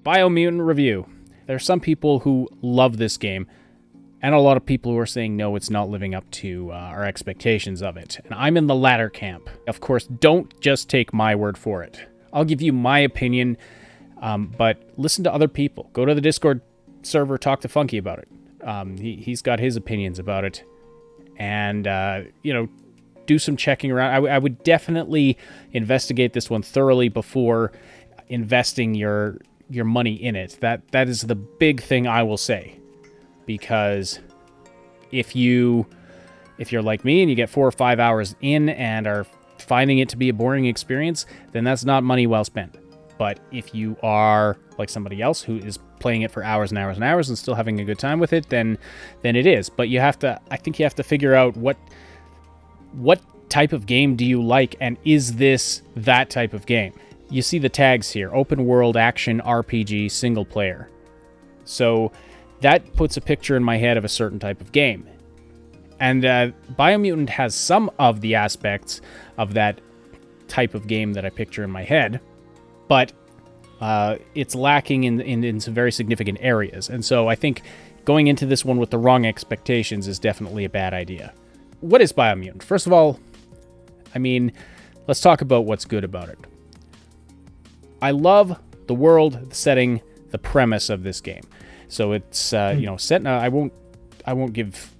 Biomutant review. There are some people who love this game, and a lot of people who are saying, no, it's not living up to our expectations of it. And I'm in the latter camp. Of course, don't just take my word for it. I'll give you my opinion, but listen to other people. Go to the Discord server, talk to Funky about it. He's got his opinions about it. And, do some checking around. I would definitely investigate this one thoroughly before investing your money in it. That is the big thing I will say. Because if you're like me and you get 4 or 5 hours in and are finding it to be a boring experience, then that's not money well spent. But if you are like somebody else who is playing it for hours and hours and hours and still having a good time with it, then it is. But I think you have to figure out what type of game do you like, and is this that type of game? You see the tags here: open world, action, RPG, single player. So that puts a picture in my head of a certain type of game. And Biomutant has some of the aspects of that type of game that I picture in my head, but it's lacking in some very significant areas. And so I think going into this one with the wrong expectations is definitely a bad idea. What is Biomutant? First of all, let's talk about what's good about it. I love the world, the setting, the premise of this game. So it's set in I won't give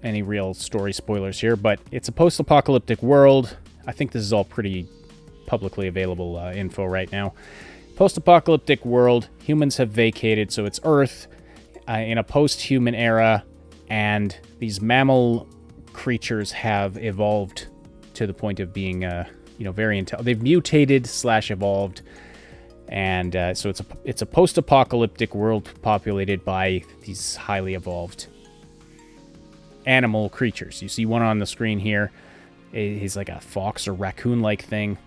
any real story spoilers here, but it's a post-apocalyptic world. I think this is all pretty publicly available info right now. Post-apocalyptic world, humans have vacated, so it's Earth in a post-human era, and these mammal creatures have evolved to the point of being very intelligent. They've mutated / evolved. And so it's a post-apocalyptic world populated by these highly evolved animal creatures. You see one on the screen here. He's like a fox or raccoon-like thing.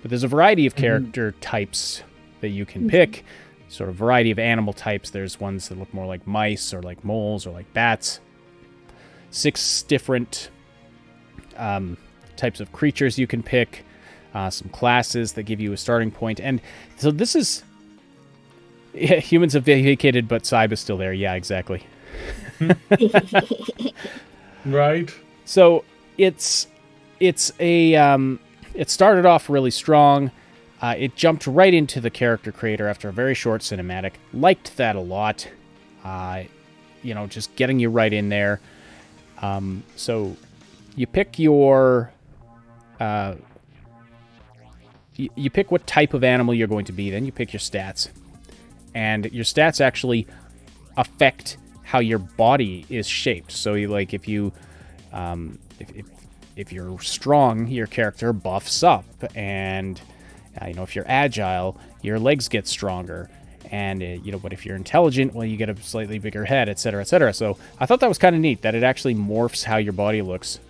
But there's a variety of character types that you can pick. Sort of variety of animal types. There's ones that look more like mice or like moles or like bats. 6 different types of creatures you can pick. Some classes that give you a starting point. And so this is... humans have vacated, but Cybe is still there. Yeah, exactly. Right. So it's a... it started off really strong. It jumped right into the character creator after a very short cinematic. Liked that a lot. Just getting you right in there. So you pick your... You pick what type of animal you're going to be, then you pick your stats. And your stats actually affect how your body is shaped. So if you're strong, your character buffs up. And, if you're agile, your legs get stronger. And, but if you're intelligent, well, you get a slightly bigger head, etc., etc. So I thought that was kind of neat, that it actually morphs how your body looks,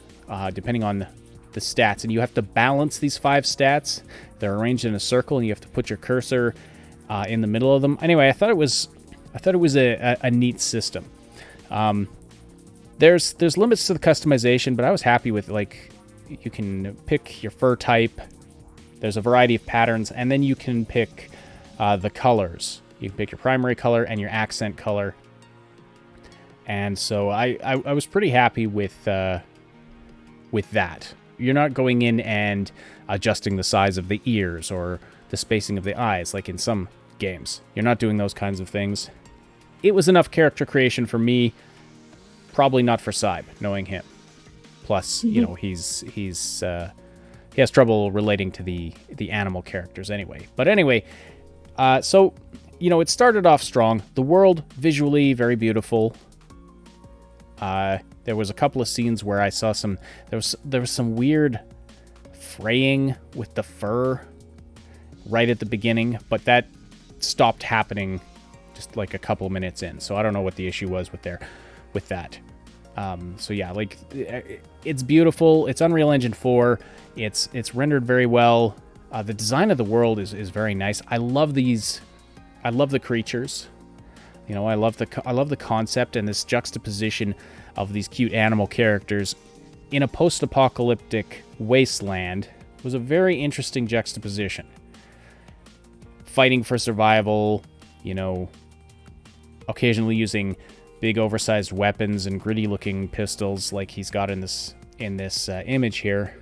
depending on the stats. And you have to balance these 5 stats. They're arranged in a circle, and you have to put your cursor in the middle of them. Anyway, I thought it was a neat system. There's limits to the customization, but I was happy with, you can pick your fur type. There's a variety of patterns, and then you can pick the colors. You can pick your primary color and your accent color. And so I was pretty happy with that. You're not going in and adjusting the size of the ears or the spacing of the eyes like in some games. You're not doing those kinds of things. It was enough character creation for me. Probably not for Cybe, knowing him. Plus, he has trouble relating to the animal characters anyway. But anyway, so it started off strong. The world visually very beautiful. There was a couple of scenes where I saw there was some weird fraying with the fur right at the beginning, but that stopped happening just like a couple minutes in. So I don't know what the issue was with that. So yeah, it's beautiful. It's Unreal Engine 4. It's rendered very well. The design of the world is very nice. I love these. I love the creatures. I love the concept and this juxtaposition of these cute animal characters in a post-apocalyptic wasteland was a very interesting juxtaposition. Fighting for survival, occasionally using big oversized weapons and gritty looking pistols like he's got in this image here.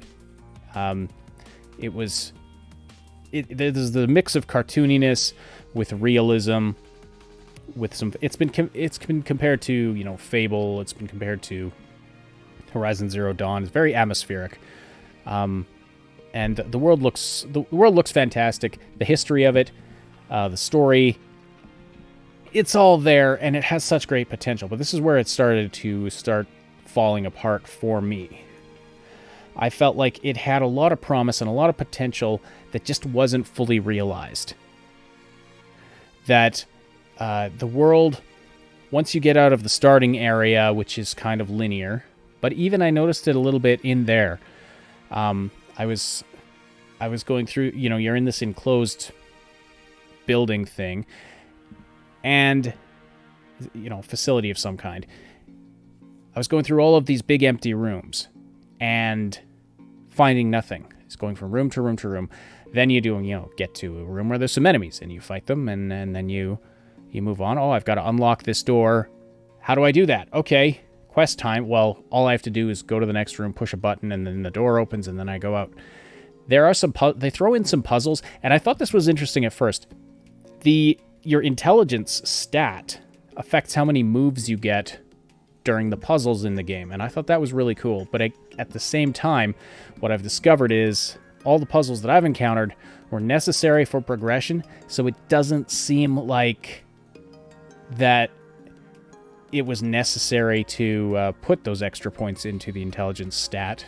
There's the mix of cartooniness with realism, with some. It's been compared to Fable. It's been compared to Horizon Zero Dawn. It's very atmospheric, and the world looks fantastic. The history of it, the story, it's all there, and it has such great potential. But this is where it started to falling apart for me. I felt like it had a lot of promise and a lot of potential that just wasn't fully realized. That the world, once you get out of the starting area, which is kind of linear, but even I noticed it a little bit in there. I was going through, you're in this enclosed building thing, and facility of some kind. I was going through all of these big empty rooms and finding nothing. It's going from room to room to room. Then you get to a room where there's some enemies and you fight them, and then you move on. Oh, I've got to unlock this door. How do I do that? Okay, quest time. Well, all I have to do is go to the next room, push a button, and then the door opens, and then I go out. There are they throw in some puzzles, and I thought this was interesting at first. Your intelligence stat affects how many moves you get during the puzzles in the game, and I thought that was really cool. But at the same time, what I've discovered is all the puzzles that I've encountered were necessary for progression, so it doesn't seem like that it was necessary to put those extra points into the intelligence stat.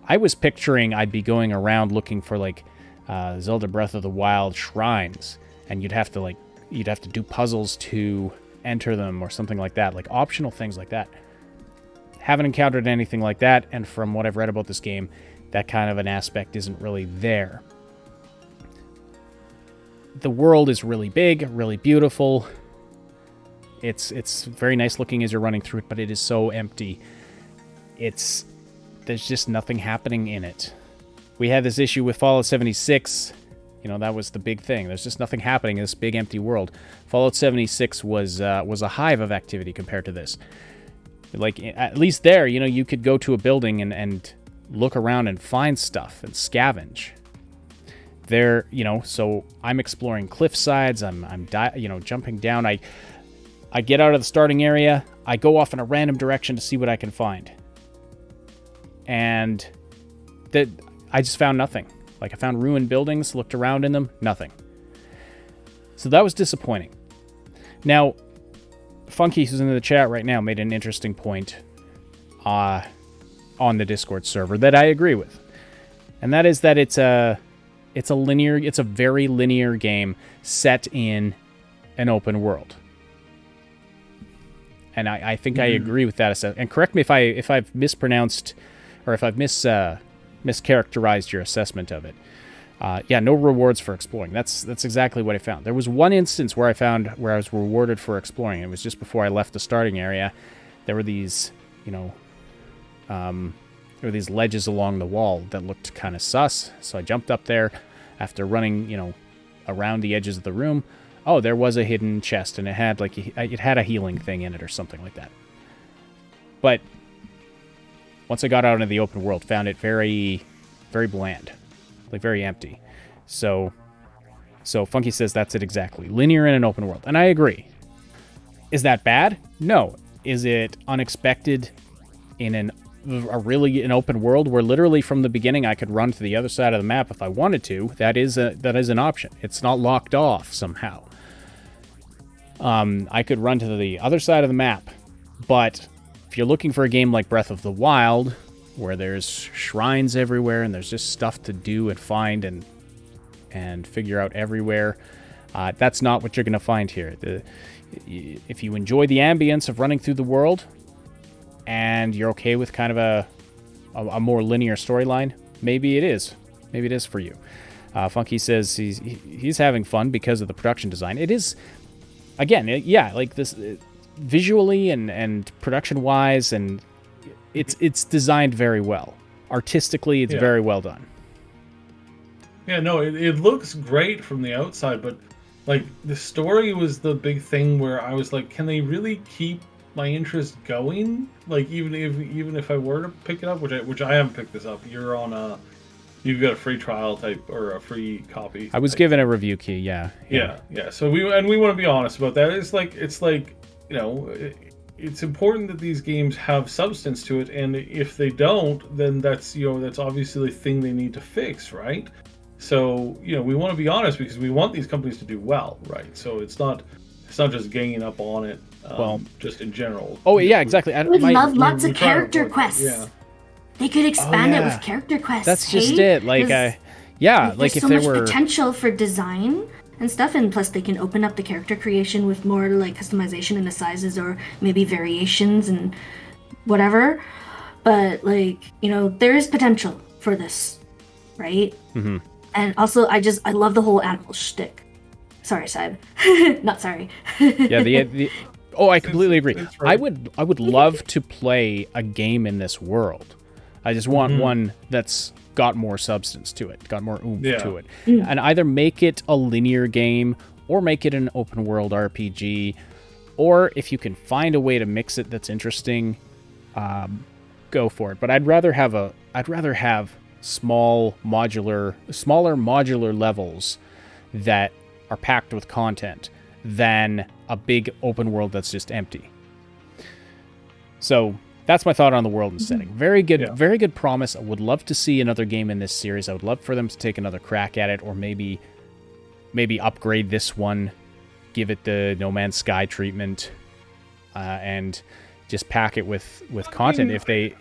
I was picturing I'd be going around looking for Zelda Breath of the Wild shrines, and you'd have to do puzzles to enter them or something like that, like optional things like that. Haven't encountered anything like that, and from what I've read about this game, that kind of an aspect isn't really there. The world is really big, really beautiful. It's very nice looking as you're running through it, but it is so empty. There's just nothing happening in it. We had this issue with Fallout 76. That was the big thing. There's just nothing happening in this big empty world. Fallout 76 was a hive of activity compared to this. Like, at least there, you could go to a building and look around and find stuff and scavenge. There, so I'm exploring cliff sides. I'm jumping down. I get out of the starting area. I go off in a random direction to see what I can find. And I just found nothing. I found ruined buildings, looked around in them, nothing. So that was disappointing. Now, Funky, who's in the chat right now, made an interesting point on the Discord server that I agree with. And that is that it's a very linear game set in an open world. And I think I agree with that. And correct me if I've mispronounced or if I've mischaracterized your assessment of it. No rewards for exploring. That's exactly what I found. There was one instance where I was rewarded for exploring. It was just before I left the starting area. There were these, ledges along the wall that looked kind of sus. So I jumped up there after running, around the edges of the room. Oh, there was a hidden chest, and it had a healing thing in it or something like that. But once I got out into the open world, found it very, very bland, very empty. So Funky says that's it exactly. Linear in an open world, and I agree. Is that bad? No. Is it unexpected in an open world where literally from the beginning I could run to the other side of the map if I wanted to? That is an option. It's not locked off somehow. I could run to the other side of the map, but if you're looking for a game like Breath of the Wild, where there's shrines everywhere and there's just stuff to do and find and figure out everywhere, that's not what you're going to find here. If you enjoy the ambience of running through the world and you're okay with kind of a more linear storyline, maybe it is. Maybe it is for you. Funky says he's having fun because of the production design. It is, again, this visually and production-wise, and it's designed very well. Artistically, it's very well done. Yeah, no, it looks great from the outside, but Like, the story was the big thing where I was like, can they really keep my interest going? Like, even if I were to pick it up, which I haven't picked this up. You've got a free trial type or a free copy I was type given a thing. review key. Yeah. Yeah. So we want to be honest about that. It's like it's important that these games have substance to it, and if they don't, then that's obviously the thing they need to fix, right? So we want to be honest because we want these companies to do well, right? So it's not just ganging up on it, Well. just in general. Oh yeah, exactly. I would love lots We of try to character avoid that. Yeah. quests. They could Oh expand it with yeah. character quests, That's just hey? it. Like, Because yeah, like there's if so there much were. potential for design and stuff, and plus they can open up the character creation with more like customization in the sizes or maybe variations and whatever. But like, there is potential for this, right? Mm-hmm. And also, I love the whole animal shtick. Sorry, Saib. Not sorry. Yeah, the oh, I completely agree. It's right. I would love to play a game in this world. I just want one that's got more substance to it, got more oomph to it. And either make it a linear game or make it an open world RPG, or if you can find a way to mix it that's interesting, go for it. But I'd rather have smaller modular levels that are packed with content than a big open world that's just empty. So that's my thought on the world and setting. Very good promise. I would love to see another game in this series. I would love for them to take another crack at it, or maybe upgrade this one, give it the No Man's Sky treatment, and just pack it with content. If they,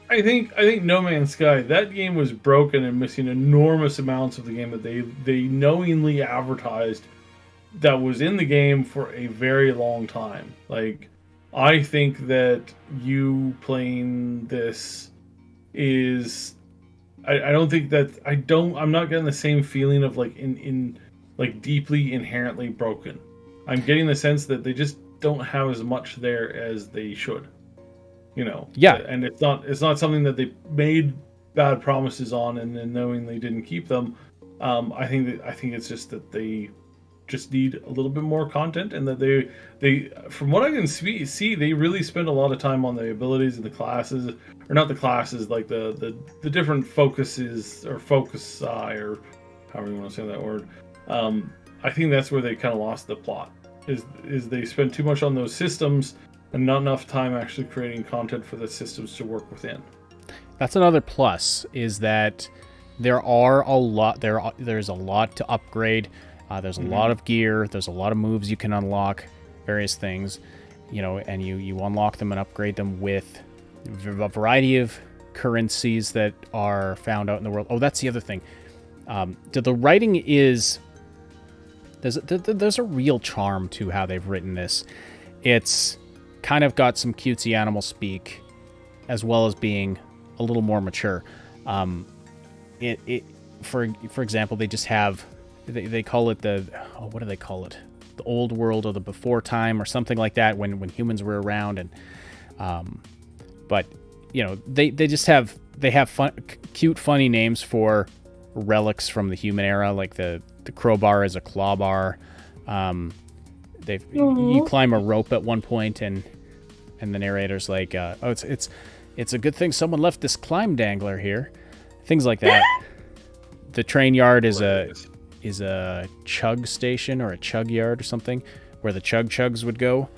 I think No Man's Sky, that game was broken and missing enormous amounts of the game that they knowingly advertised that was in the game for a very long time. Like, I think that you playing this is I don't think that I'm not getting the same feeling of like in like deeply inherently broken. I'm getting the sense that they just don't have as much there as they should. Yeah. And it's not something that they made bad promises on and then knowingly didn't keep them. I think it's just that they just need a little bit more content, and that they from what I can see they really spend a lot of time on the abilities and the classes, or not the classes, like the different focuses or focusi, or however you want to say that word. I think that's where they kind of lost the plot, is they spend too much on those systems and not enough time actually creating content for the systems to work within. that's another plus, is that there's a lot to upgrade. There's a lot of gear. There's a lot of moves you can unlock, various things, and you unlock them and upgrade them with a variety of currencies that are found out in the world. Oh, that's the other thing. The writing is there's a real charm to how they've written this. It's kind of got some cutesy animal speak, as well as being a little more mature. For example, they just have. They call it what do they call it? The old world, or the before time, or something like that, when humans were around. And but they just have cute, funny names for relics from the human era, like the crowbar is a clawbar. You climb a rope at one point, and the narrator's like, oh, it's a good thing someone left this climb dangler here, things like that. The train yard is a chug station, or a chug yard or something, where the chugs would go.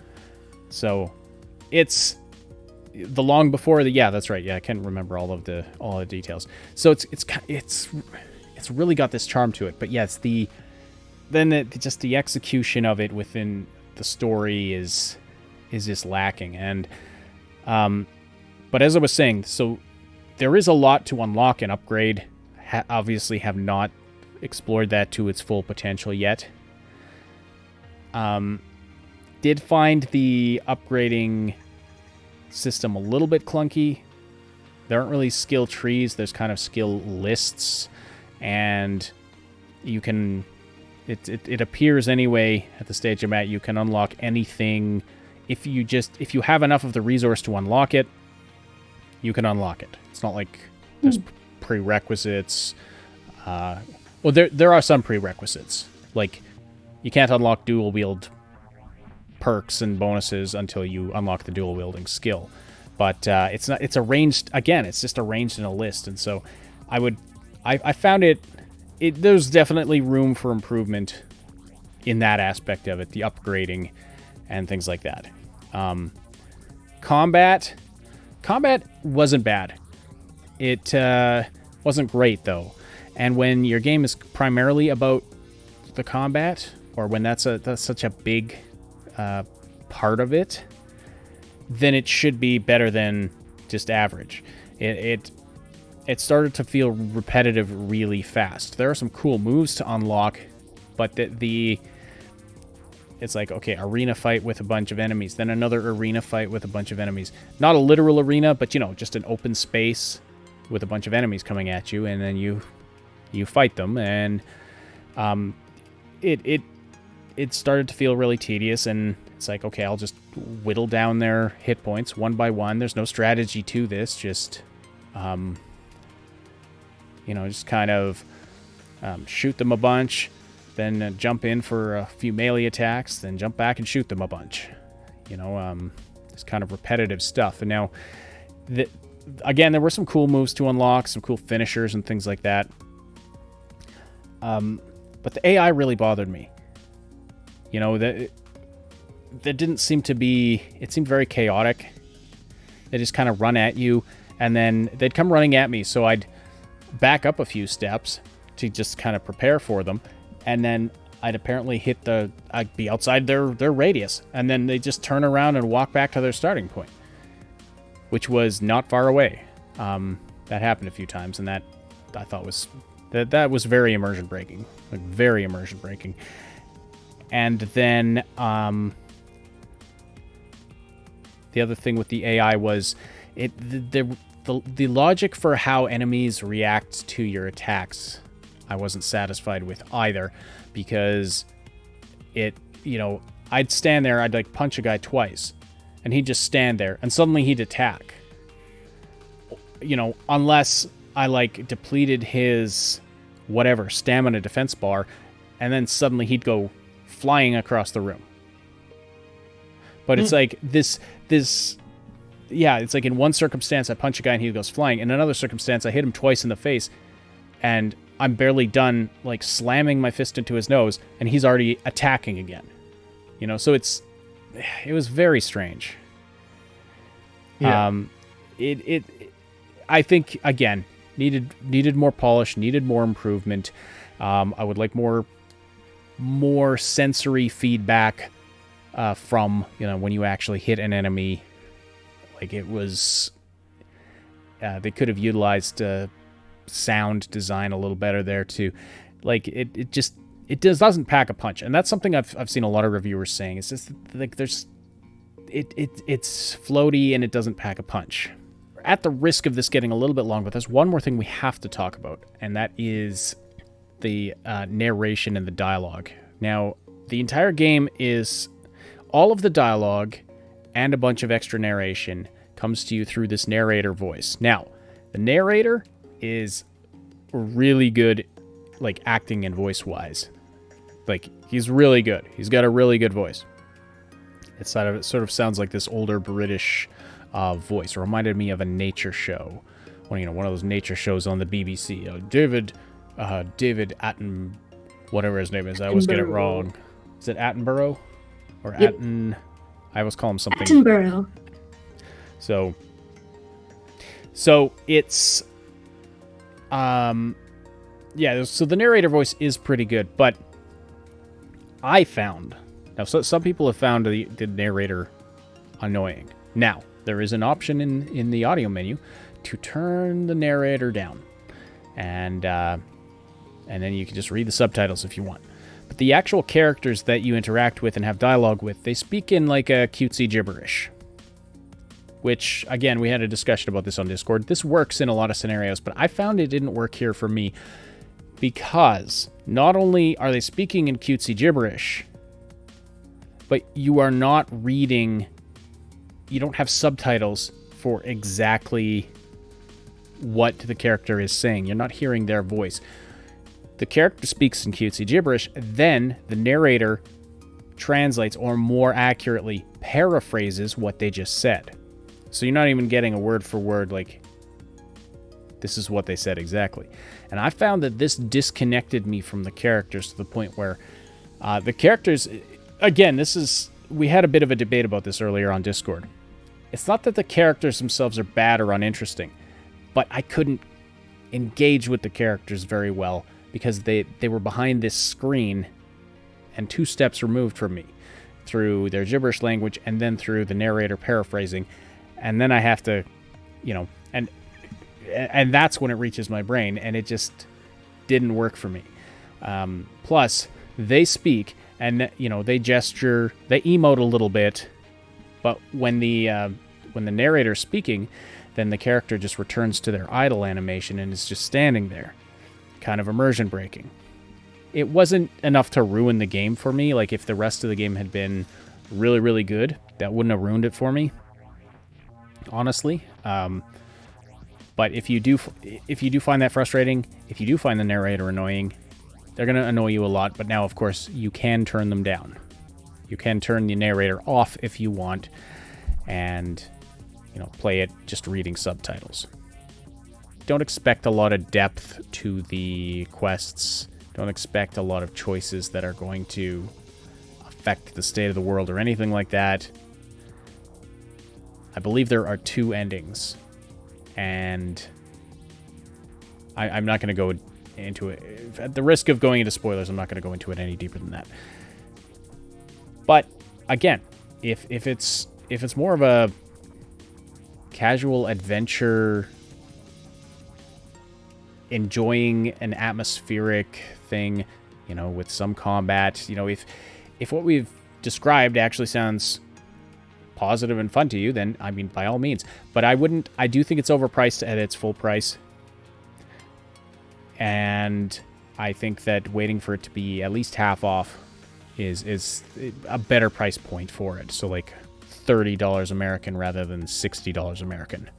So it's the long before the, that's right. Yeah, I can't remember all the details. So it's really got this charm to it. But yeah, just the execution of it within the story is just lacking. And but as I was saying, so there is a lot to unlock and upgrade. Obviously have not explored that to its full potential yet. Did find the upgrading system a little bit clunky. There aren't really skill trees. There's kind of skill lists, and you can. It appears anyway at the stage I'm at. You can unlock anything if you have enough of the resource to unlock it. You can unlock it. It's not like there's prerequisites. Well, there are some prerequisites, like you can't unlock dual wield perks and bonuses until you unlock the dual wielding skill. But it's arranged, again, it's just arranged in a list. And so I found there's definitely room for improvement in that aspect of it, the upgrading and things like that. Combat wasn't bad. It wasn't great, though. And when your game is primarily about the combat, or when that's such a big part of it, then it should be better than just average. It started to feel repetitive really fast. There are some cool moves to unlock, but it's like, okay, arena fight with a bunch of enemies, then another arena fight with a bunch of enemies. Not a literal arena, but, just an open space with a bunch of enemies coming at you, and then you fight them, and it started to feel really tedious, and it's like, okay, I'll just whittle down their hit points one by one. There's no strategy to this, just just kind of shoot them a bunch, then jump in for a few melee attacks, then jump back and shoot them a bunch. It's kind of repetitive stuff. And now, again, there were some cool moves to unlock, some cool finishers and things like that. But the AI really bothered me. That didn't seem to be... It seemed very chaotic. They just kind of run at you, and then they'd come running at me, so I'd back up a few steps to just kind of prepare for them, and then I'd apparently I'd be outside their radius, and then they just turn around and walk back to their starting point, which was not far away. That happened a few times, and that I thought was very immersion breaking, like very immersion breaking. And then the other thing with the AI was the logic for how enemies react to your attacks. I wasn't satisfied with either, because I'd stand there, I'd like punch a guy twice, and he'd just stand there, and suddenly he'd attack. Unless I like depleted his whatever stamina defense bar, and then suddenly he'd go flying across the room. But it's like this it's like in one circumstance I punch a guy and he goes flying. In another circumstance I hit him twice in the face and I'm barely done like slamming my fist into his nose and he's already attacking again. So it was very strange. Yeah. I think, again, needed more polish, needed more improvement. I would like more sensory feedback from when you actually hit an enemy. Like it was, they could have utilized sound design a little better there too. Like it doesn't pack a punch, and that's something I've seen a lot of reviewers saying. It's just like it's floaty and it doesn't pack a punch. At the risk of this getting a little bit long, but there's one more thing we have to talk about, and that is the narration and the dialogue. Now, the entire game is all of the dialogue and a bunch of extra narration comes to you through this narrator voice. Now, the narrator is really good, like acting and voice-wise. Like, he's really good. He's got a really good voice. It sort of sounds like this older British voice. It reminded me of a nature show. One of those nature shows on the BBC. David Atten, whatever his name is. I always get it wrong. Is it Attenborough? Or yep. I always call him something. Attenborough. So it's so the narrator voice is pretty good, but I found some people have found the narrator annoying. Now, there is an option in the audio menu to turn the narrator down, and then you can just read the subtitles if you want. But the actual characters that you interact with and have dialogue with, they speak in like a cutesy gibberish. Which, again, we had a discussion about this on Discord. This works in a lot of scenarios, but I found it didn't work here for me because not only are they speaking in cutesy gibberish, but you are not reading, you don't have subtitles for exactly what the character is saying. You're not hearing their voice. the character speaks in cutesy gibberish, then the narrator translates, or more accurately paraphrases, what they just said. So you're not even getting a word for word, like, this is what they said exactly. And I found that this disconnected me from the characters to the point where the characters, again, we had a bit of a debate about this earlier on Discord. It's not that the characters themselves are bad or uninteresting, but I couldn't engage with the characters very well because they were behind this screen and 2 steps removed from me through their gibberish language and then through the narrator paraphrasing. And then I have to, and that's when it reaches my brain, and it just didn't work for me. Plus, they speak, and they gesture, they emote a little bit, but when the narrator's speaking, then the character just returns to their idle animation and is just standing there, kind of immersion breaking. It wasn't enough to ruin the game for me. Like, if the rest of the game had been really, really good, that wouldn't have ruined it for me, honestly. But if you do find that frustrating, if you do find the narrator annoying, they're going to annoy you a lot. But now, of course, you can turn them down. You can turn the narrator off if you want, and play it just reading subtitles. Don't expect a lot of depth to the quests. Don't expect a lot of choices that are going to affect the state of the world or anything like that. I believe there are 2 endings, and I'm not going to go into it. At the risk of going into spoilers, I'm not going to go into it any deeper than that. But again, if it's more of a casual adventure, enjoying an atmospheric thing, with some combat, if what we've described actually sounds positive and fun to you, then by all means. But I do think it's overpriced at its full price, and I think that waiting for it to be at least half off is a better price point for it. So like $30 American rather than $60 American,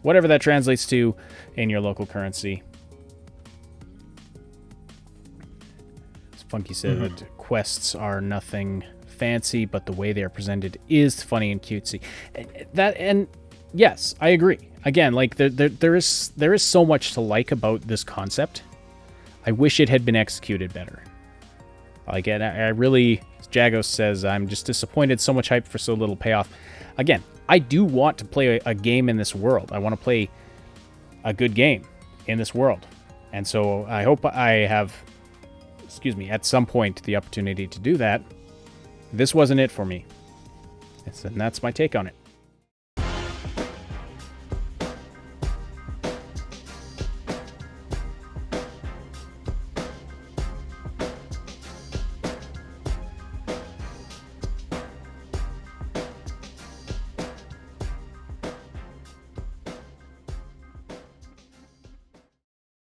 whatever that translates to in your local currency. As Funky said, that quests are nothing fancy, but the way they are presented is funny and cutesy. And yes, I agree. Again, like there is so much to like about this concept. I wish it had been executed better. Like, I really, as Jagos says, I'm just disappointed. So much hype for so little payoff. Again, I do want to play a game in this world. I want to play a good game in this world, and so I hope I have, at some point, the opportunity to do that. This wasn't it for me. And that's my take on it.